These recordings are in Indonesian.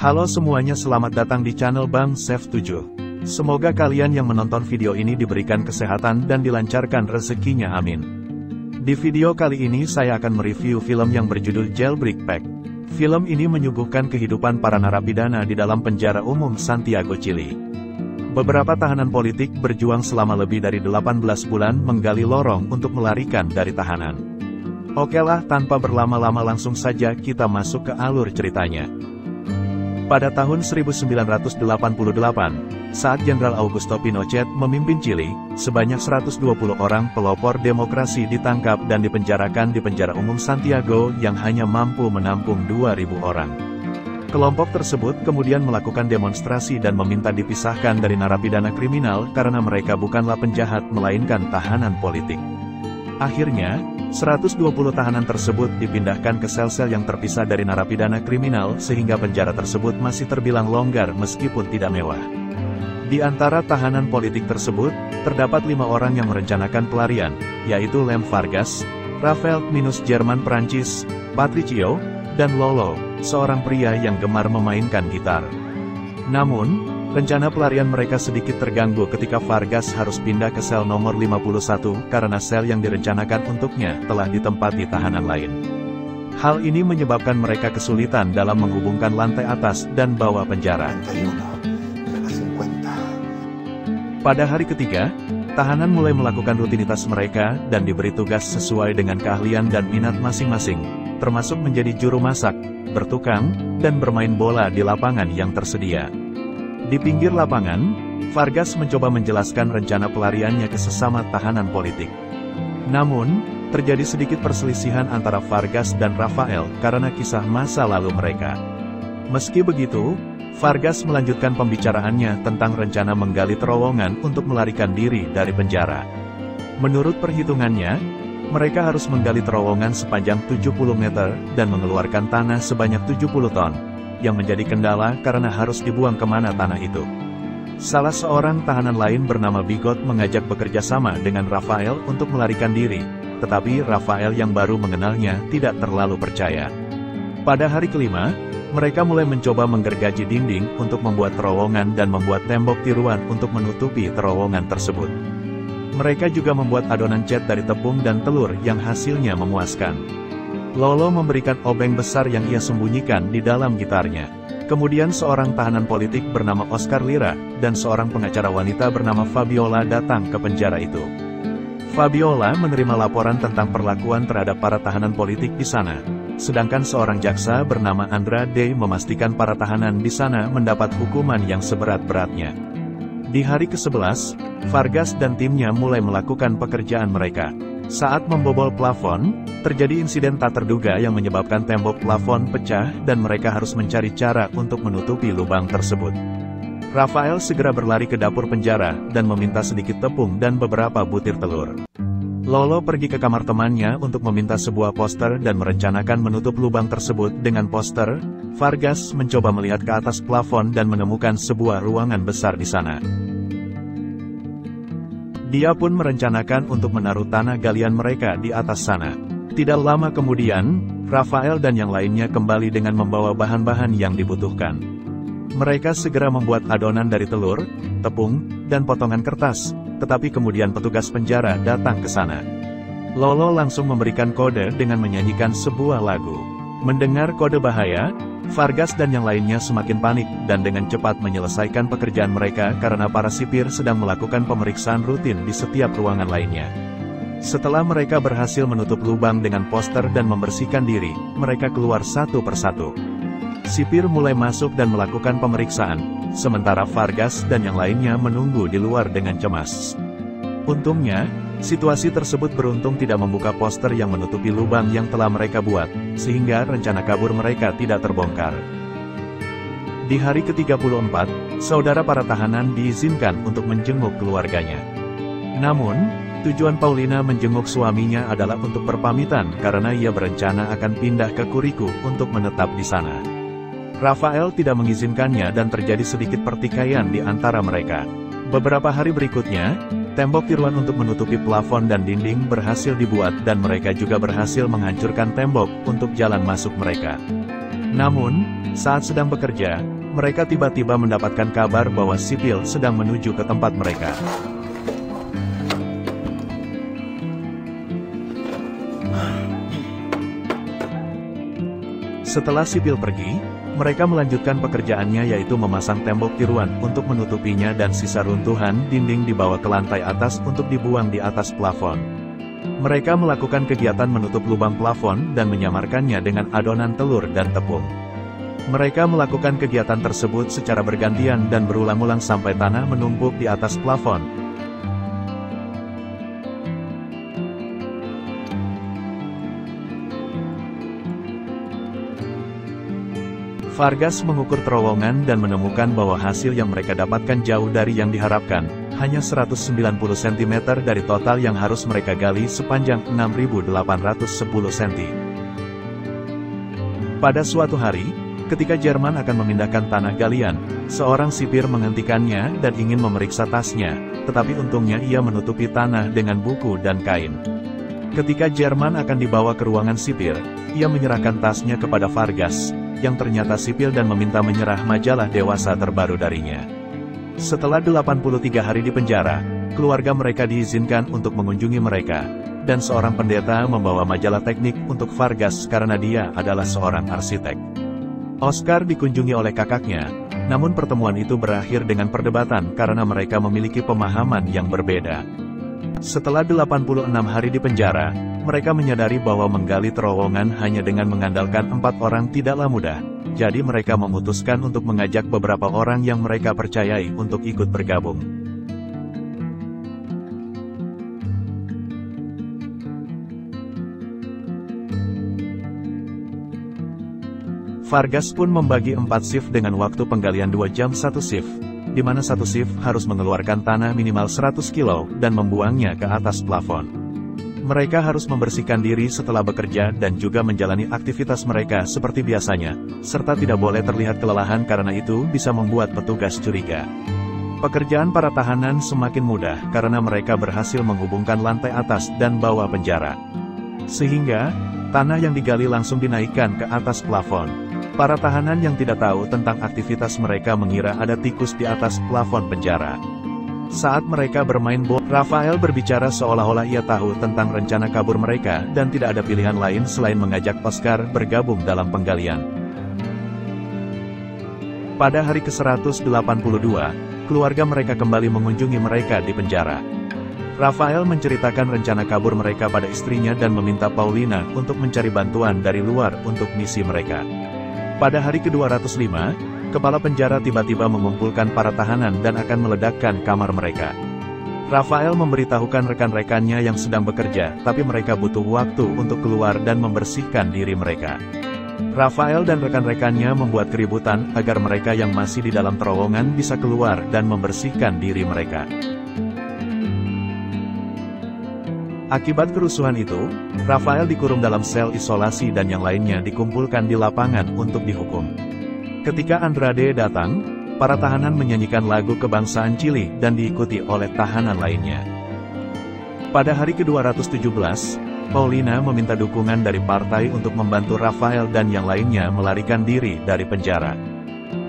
Halo semuanya, selamat datang di channel Bang Chef 7. Semoga kalian yang menonton video ini diberikan kesehatan dan dilancarkan rezekinya, amin. Di video kali ini saya akan mereview film yang berjudul Jailbreak Pact. Film ini menyuguhkan kehidupan para narapidana di dalam penjara umum Santiago, Chili. Beberapa tahanan politik berjuang selama lebih dari 18 bulan menggali lorong untuk melarikan dari tahanan. Okelah, tanpa berlama-lama langsung saja kita masuk ke alur ceritanya. Pada tahun 1988, saat Jenderal Augusto Pinochet memimpin Chili, sebanyak 120 orang pelopor demokrasi ditangkap dan dipenjarakan di penjara umum Santiago yang hanya mampu menampung 2.000 orang. Kelompok tersebut kemudian melakukan demonstrasi dan meminta dipisahkan dari narapidana kriminal karena mereka bukanlah penjahat melainkan tahanan politik. Akhirnya, 120 tahanan tersebut dipindahkan ke sel-sel yang terpisah dari narapidana kriminal sehingga penjara tersebut masih terbilang longgar meskipun tidak mewah. Di antara tahanan politik tersebut, terdapat 5 orang yang merencanakan pelarian, yaitu Lem Vargas, Rafael minus Jerman Prancis, Patricio, dan Lolo, seorang pria yang gemar memainkan gitar. Namun, rencana pelarian mereka sedikit terganggu ketika Vargas harus pindah ke sel nomor 51 karena sel yang direncanakan untuknya telah ditempati tahanan lain. Hal ini menyebabkan mereka kesulitan dalam menghubungkan lantai atas dan bawah penjara. Pada hari ketiga, tahanan mulai melakukan rutinitas mereka dan diberi tugas sesuai dengan keahlian dan minat masing-masing, termasuk menjadi juru masak, bertukang, dan bermain bola di lapangan yang tersedia. Di pinggir lapangan, Vargas mencoba menjelaskan rencana pelariannya ke sesama tahanan politik. Namun, terjadi sedikit perselisihan antara Vargas dan Rafael karena kisah masa lalu mereka. Meski begitu, Vargas melanjutkan pembicaraannya tentang rencana menggali terowongan untuk melarikan diri dari penjara. Menurut perhitungannya, mereka harus menggali terowongan sepanjang 70 meter dan mengeluarkan tanah sebanyak 70 ton. Yang menjadi kendala karena harus dibuang kemana tanah itu. Salah seorang tahanan lain bernama Bigot mengajak bekerja sama dengan Rafael untuk melarikan diri, tetapi Rafael yang baru mengenalnya tidak terlalu percaya. Pada hari kelima, mereka mulai mencoba menggergaji dinding untuk membuat terowongan dan membuat tembok tiruan untuk menutupi terowongan tersebut. Mereka juga membuat adonan cat dari tepung dan telur yang hasilnya memuaskan. Lolo memberikan obeng besar yang ia sembunyikan di dalam gitarnya. Kemudian seorang tahanan politik bernama Oscar Lira, dan seorang pengacara wanita bernama Fabiola datang ke penjara itu. Fabiola menerima laporan tentang perlakuan terhadap para tahanan politik di sana. Sedangkan seorang jaksa bernama Andrade memastikan para tahanan di sana mendapat hukuman yang seberat-beratnya. Di hari ke-11, Vargas dan timnya mulai melakukan pekerjaan mereka. Saat membobol plafon, terjadi insiden tak terduga yang menyebabkan tembok plafon pecah dan mereka harus mencari cara untuk menutupi lubang tersebut. Rafael segera berlari ke dapur penjara dan meminta sedikit tepung dan beberapa butir telur. Lolo pergi ke kamar temannya untuk meminta sebuah poster dan merencanakan menutup lubang tersebut dengan poster. Vargas mencoba melihat ke atas plafon dan menemukan sebuah ruangan besar di sana. Dia pun merencanakan untuk menaruh tanah galian mereka di atas sana. Tidak lama kemudian, Rafael dan yang lainnya kembali dengan membawa bahan-bahan yang dibutuhkan. Mereka segera membuat adonan dari telur, tepung, dan potongan kertas, tetapi kemudian petugas penjara datang ke sana. Lolo langsung memberikan kode dengan menyanyikan sebuah lagu. Mendengar kode bahaya, Vargas dan yang lainnya semakin panik dan dengan cepat menyelesaikan pekerjaan mereka karena para sipir sedang melakukan pemeriksaan rutin di setiap ruangan lainnya. Setelah mereka berhasil menutup lubang dengan poster dan membersihkan diri, mereka keluar satu persatu. Sipir mulai masuk dan melakukan pemeriksaan, sementara Vargas dan yang lainnya menunggu di luar dengan cemas. Untungnya, situasi tersebut beruntung tidak membuka poster yang menutupi lubang yang telah mereka buat, sehingga rencana kabur mereka tidak terbongkar. Di hari ke-34, saudara para tahanan diizinkan untuk menjenguk keluarganya. Namun, tujuan Paulina menjenguk suaminya adalah untuk berpamitan karena ia berencana akan pindah ke Kuriku untuk menetap di sana. Rafael tidak mengizinkannya dan terjadi sedikit pertikaian di antara mereka. Beberapa hari berikutnya, tembok tiruan untuk menutupi plafon dan dinding berhasil dibuat dan mereka juga berhasil menghancurkan tembok untuk jalan masuk mereka. Namun, saat sedang bekerja, mereka tiba-tiba mendapatkan kabar bahwa sipil sedang menuju ke tempat mereka. Setelah sipil pergi, mereka melanjutkan pekerjaannya yaitu memasang tembok tiruan untuk menutupinya dan sisa runtuhan dinding dibawa ke lantai atas untuk dibuang di atas plafon. Mereka melakukan kegiatan menutup lubang plafon dan menyamarkannya dengan adonan telur dan tepung. Mereka melakukan kegiatan tersebut secara bergantian dan berulang-ulang sampai tanah menumpuk di atas plafon. Vargas mengukur terowongan dan menemukan bahwa hasil yang mereka dapatkan jauh dari yang diharapkan, hanya 190 cm dari total yang harus mereka gali sepanjang 6.810 cm. Pada suatu hari, ketika Jerman akan memindahkan tanah galian, seorang sipir menghentikannya dan ingin memeriksa tasnya, tetapi untungnya ia menutupi tanah dengan buku dan kain. Ketika Jerman akan dibawa ke ruangan sipir, ia menyerahkan tasnya kepada Vargas, yang ternyata sipil dan meminta menyerah majalah dewasa terbaru darinya. Setelah 83 hari di penjara, keluarga mereka diizinkan untuk mengunjungi mereka, dan seorang pendeta membawa majalah teknik untuk Vargas karena dia adalah seorang arsitek. Oscar dikunjungi oleh kakaknya, namun pertemuan itu berakhir dengan perdebatan karena mereka memiliki pemahaman yang berbeda. Setelah 86 hari di penjara, mereka menyadari bahwa menggali terowongan hanya dengan mengandalkan 4 orang tidaklah mudah, jadi mereka memutuskan untuk mengajak beberapa orang yang mereka percayai untuk ikut bergabung. Vargas pun membagi 4 shift dengan waktu penggalian 2 jam 1 shift, di mana satu shift harus mengeluarkan tanah minimal 100 kilo dan membuangnya ke atas plafon. Mereka harus membersihkan diri setelah bekerja dan juga menjalani aktivitas mereka seperti biasanya, serta tidak boleh terlihat kelelahan karena itu bisa membuat petugas curiga. Pekerjaan para tahanan semakin mudah karena mereka berhasil menghubungkan lantai atas dan bawah penjara. Sehingga, tanah yang digali langsung dinaikkan ke atas plafon. Para tahanan yang tidak tahu tentang aktivitas mereka mengira ada tikus di atas plafon penjara. Saat mereka bermain bola, Rafael berbicara seolah-olah ia tahu tentang rencana kabur mereka dan tidak ada pilihan lain selain mengajak Oscar bergabung dalam penggalian. Pada hari ke-182, keluarga mereka kembali mengunjungi mereka di penjara. Rafael menceritakan rencana kabur mereka pada istrinya dan meminta Paulina untuk mencari bantuan dari luar untuk misi mereka. Pada hari ke-205, kepala penjara tiba-tiba mengumpulkan para tahanan dan akan meledakkan kamar mereka. Rafael memberitahukan rekan-rekannya yang sedang bekerja, tapi mereka butuh waktu untuk keluar dan membersihkan diri mereka. Rafael dan rekan-rekannya membuat keributan agar mereka yang masih di dalam terowongan bisa keluar dan membersihkan diri mereka. Akibat kerusuhan itu, Rafael dikurung dalam sel isolasi dan yang lainnya dikumpulkan di lapangan untuk dihukum. Ketika Andrade datang, para tahanan menyanyikan lagu kebangsaan Chili dan diikuti oleh tahanan lainnya. Pada hari ke-217, Paulina meminta dukungan dari partai untuk membantu Rafael dan yang lainnya melarikan diri dari penjara.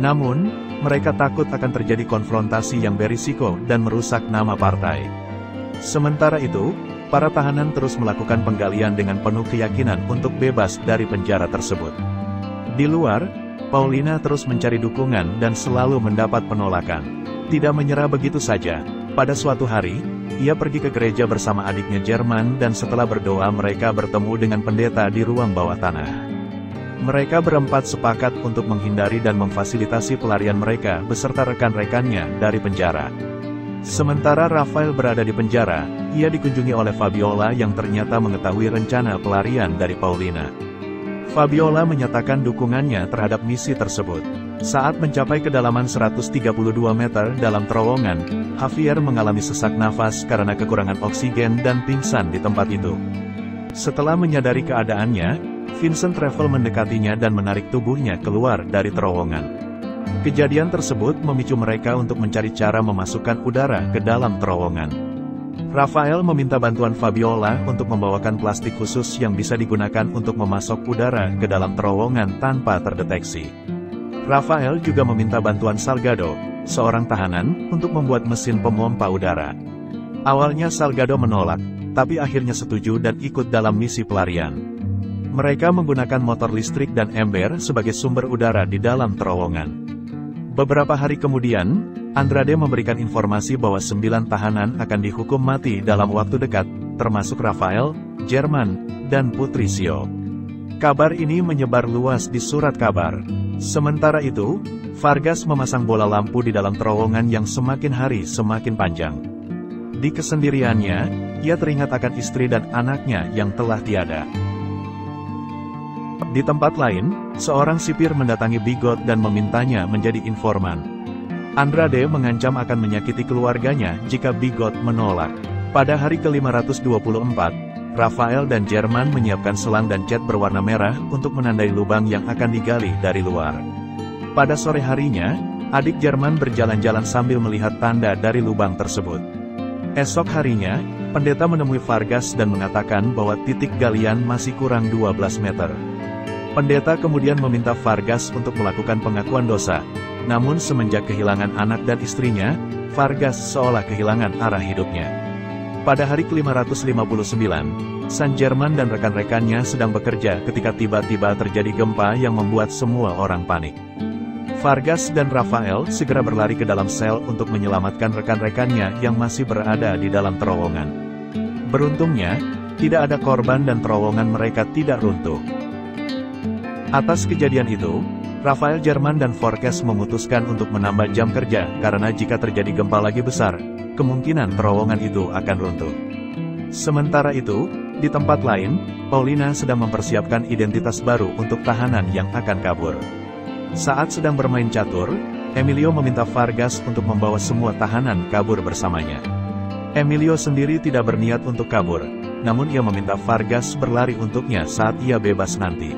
Namun, mereka takut akan terjadi konfrontasi yang berisiko dan merusak nama partai. Sementara itu, para tahanan terus melakukan penggalian dengan penuh keyakinan untuk bebas dari penjara tersebut. Di luar, Paulina terus mencari dukungan dan selalu mendapat penolakan. Tidak menyerah begitu saja, pada suatu hari, ia pergi ke gereja bersama adiknya Jerman dan setelah berdoa mereka bertemu dengan pendeta di ruang bawah tanah. Mereka berempat sepakat untuk menghindari dan memfasilitasi pelarian mereka beserta rekan-rekannya dari penjara. Sementara Rafael berada di penjara, ia dikunjungi oleh Fabiola yang ternyata mengetahui rencana pelarian dari Paulina. Fabiola menyatakan dukungannya terhadap misi tersebut. Saat mencapai kedalaman 132 meter dalam terowongan, Javier mengalami sesak nafas karena kekurangan oksigen dan pingsan di tempat itu. Setelah menyadari keadaannya, Vincent Travel mendekatinya dan menarik tubuhnya keluar dari terowongan. Kejadian tersebut memicu mereka untuk mencari cara memasukkan udara ke dalam terowongan. Rafael meminta bantuan Fabiola untuk membawakan plastik khusus yang bisa digunakan untuk memasok udara ke dalam terowongan tanpa terdeteksi. Rafael juga meminta bantuan Salgado, seorang tahanan, untuk membuat mesin pemompa udara. Awalnya Salgado menolak, tapi akhirnya setuju dan ikut dalam misi pelarian. Mereka menggunakan motor listrik dan ember sebagai sumber udara di dalam terowongan. Beberapa hari kemudian, Andrade memberikan informasi bahwa 9 tahanan akan dihukum mati dalam waktu dekat, termasuk Rafael, Jerman, dan Patricio. Kabar ini menyebar luas di surat kabar. Sementara itu, Vargas memasang bola lampu di dalam terowongan yang semakin hari semakin panjang. Di kesendiriannya, ia teringat akan istri dan anaknya yang telah tiada. Di tempat lain, seorang sipir mendatangi Bigot dan memintanya menjadi informan. Andrade mengancam akan menyakiti keluarganya jika Bigot menolak. Pada hari ke-524, Rafael dan Jerman menyiapkan selang dan cat berwarna merah untuk menandai lubang yang akan digali dari luar. Pada sore harinya, adik Jerman berjalan-jalan sambil melihat tanda dari lubang tersebut. Esok harinya, pendeta menemui Vargas dan mengatakan bahwa titik galian masih kurang 12 meter. Pendeta kemudian meminta Vargas untuk melakukan pengakuan dosa. Namun semenjak kehilangan anak dan istrinya, Vargas seolah kehilangan arah hidupnya. Pada hari ke-559, San Jerman dan rekan-rekannya sedang bekerja ketika tiba-tiba terjadi gempa yang membuat semua orang panik. Vargas dan Rafael segera berlari ke dalam sel untuk menyelamatkan rekan-rekannya yang masih berada di dalam terowongan. Beruntungnya, tidak ada korban dan terowongan mereka tidak runtuh. Atas kejadian itu, Rafael, Jerman dan Vargas memutuskan untuk menambah jam kerja karena jika terjadi gempa lagi besar, kemungkinan terowongan itu akan runtuh. Sementara itu, di tempat lain, Paulina sedang mempersiapkan identitas baru untuk tahanan yang akan kabur. Saat sedang bermain catur, Emilio meminta Vargas untuk membawa semua tahanan kabur bersamanya. Emilio sendiri tidak berniat untuk kabur, namun ia meminta Vargas berlari untuknya saat ia bebas nanti.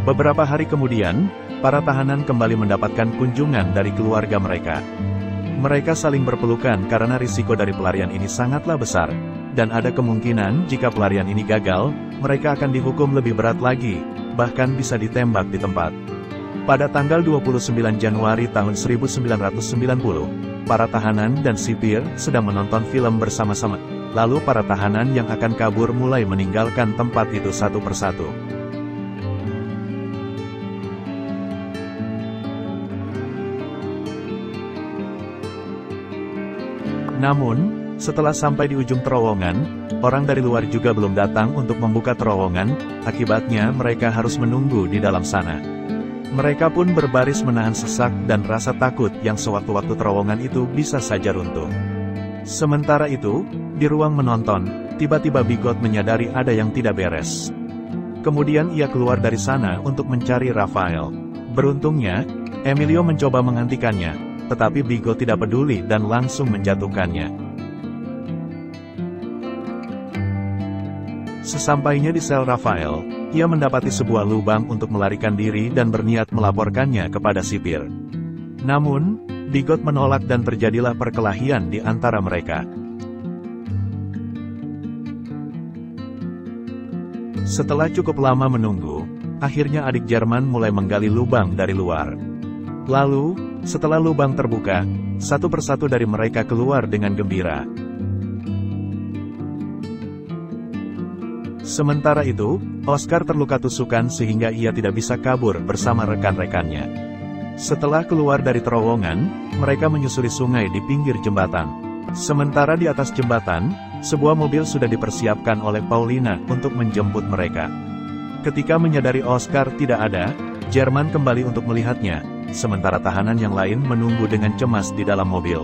Beberapa hari kemudian, para tahanan kembali mendapatkan kunjungan dari keluarga mereka. Mereka saling berpelukan karena risiko dari pelarian ini sangatlah besar, dan ada kemungkinan jika pelarian ini gagal, mereka akan dihukum lebih berat lagi, bahkan bisa ditembak di tempat. Pada tanggal 29 Januari tahun 1990, para tahanan dan sipir sedang menonton film bersama-sama, lalu para tahanan yang akan kabur mulai meninggalkan tempat itu satu persatu. Namun, setelah sampai di ujung terowongan, orang dari luar juga belum datang untuk membuka terowongan, akibatnya mereka harus menunggu di dalam sana. Mereka pun berbaris menahan sesak dan rasa takut yang sewaktu-waktu terowongan itu bisa saja runtuh. Sementara itu, di ruang menonton, tiba-tiba Bigot menyadari ada yang tidak beres. Kemudian ia keluar dari sana untuk mencari Rafael. Beruntungnya, Emilio mencoba menghentikannya, tetapi Bigot tidak peduli dan langsung menjatuhkannya. Sesampainya di sel Rafael, ia mendapati sebuah lubang untuk melarikan diri dan berniat melaporkannya kepada sipir. Namun, Bigot menolak dan terjadilah perkelahian di antara mereka. Setelah cukup lama menunggu, akhirnya adik Jerman mulai menggali lubang dari luar. Lalu, setelah lubang terbuka, satu persatu dari mereka keluar dengan gembira. Sementara itu, Oscar terluka tusukan sehingga ia tidak bisa kabur bersama rekan-rekannya. Setelah keluar dari terowongan, mereka menyusuri sungai di pinggir jembatan. Sementara di atas jembatan, sebuah mobil sudah dipersiapkan oleh Paulina untuk menjemput mereka. Ketika menyadari Oscar tidak ada, Jerman kembali untuk melihatnya, sementara tahanan yang lain menunggu dengan cemas di dalam mobil.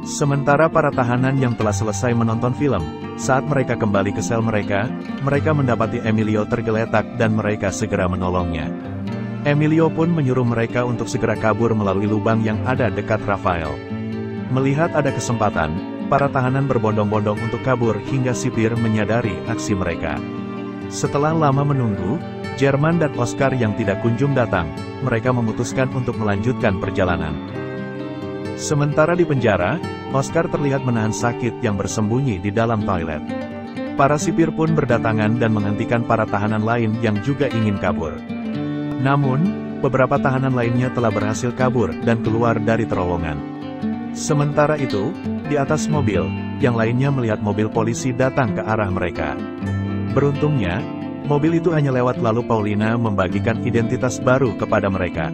Sementara para tahanan yang telah selesai menonton film, saat mereka kembali ke sel mereka mendapati Emilio tergeletak dan mereka segera menolongnya. Emilio pun menyuruh mereka untuk segera kabur melalui lubang yang ada dekat Rafael. Melihat ada kesempatan, para tahanan berbondong-bondong untuk kabur hingga sipir menyadari aksi mereka. Setelah lama menunggu, Jerman dan Oscar yang tidak kunjung datang, mereka memutuskan untuk melanjutkan perjalanan. Sementara di penjara, Oscar terlihat menahan sakit yang bersembunyi di dalam toilet. Para sipir pun berdatangan dan menghentikan para tahanan lain yang juga ingin kabur. Namun, beberapa tahanan lainnya telah berhasil kabur dan keluar dari terowongan. Sementara itu, di atas mobil, yang lainnya melihat mobil polisi datang ke arah mereka. Beruntungnya, mobil itu hanya lewat lalu Paulina membagikan identitas baru kepada mereka.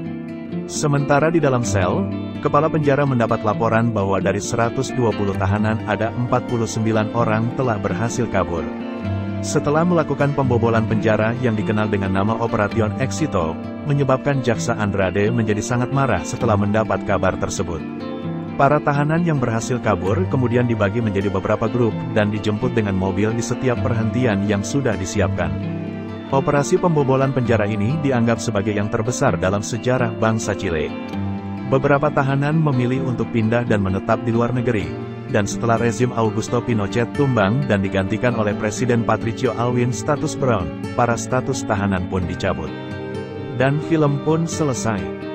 Sementara di dalam sel, kepala penjara mendapat laporan bahwa dari 120 tahanan ada 49 orang telah berhasil kabur. Setelah melakukan pembobolan penjara yang dikenal dengan nama Operation Éxito, menyebabkan Jaksa Andrade menjadi sangat marah setelah mendapat kabar tersebut. Para tahanan yang berhasil kabur kemudian dibagi menjadi beberapa grup dan dijemput dengan mobil di setiap perhentian yang sudah disiapkan. Operasi pembobolan penjara ini dianggap sebagai yang terbesar dalam sejarah bangsa Chile. Beberapa tahanan memilih untuk pindah dan menetap di luar negeri, dan setelah rezim Augusto Pinochet tumbang dan digantikan oleh Presiden Patricio Aylwin Status Brown, para status tahanan pun dicabut. Dan film pun selesai.